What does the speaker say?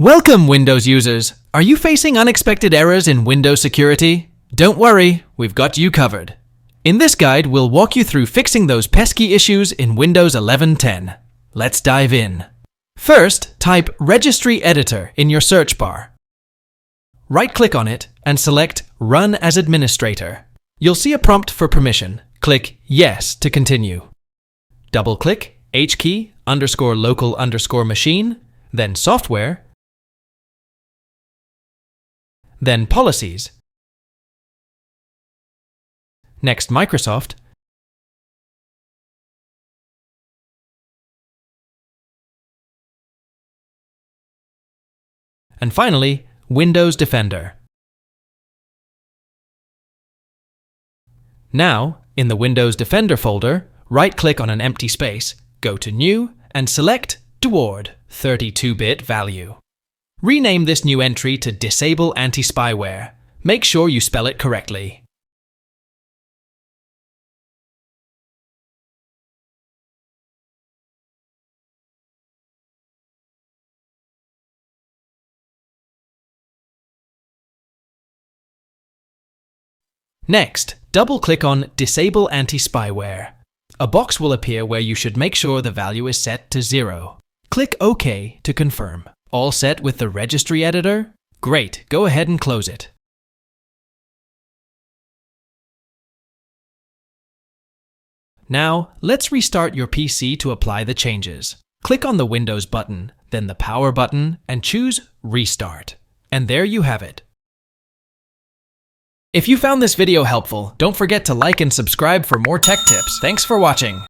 Welcome, Windows users! Are you facing unexpected errors in Windows security? Don't worry, we've got you covered. In this guide, we'll walk you through fixing those pesky issues in Windows 11.10. Let's dive in. First, type Registry Editor in your search bar. Right-click on it and select Run as Administrator. You'll see a prompt for permission. Click Yes to continue. Double-click HKey_local_machine, then Software, then Policies. Next, Microsoft. And finally, Windows Defender. Now, in the Windows Defender folder, right-click on an empty space, go to New, and select Toward 32-bit value. Rename this new entry to Disable Anti-Spyware. Make sure you spell it correctly. Next, double-click on Disable Anti-Spyware. A box will appear where you should make sure the value is set to 0. Click OK to confirm. All set with the Registry Editor? Great, go ahead and close it. Now, let's restart your PC to apply the changes. Click on the Windows button, then the Power button, and choose Restart. And there you have it. If you found this video helpful, don't forget to like and subscribe for more tech tips. Thanks for watching.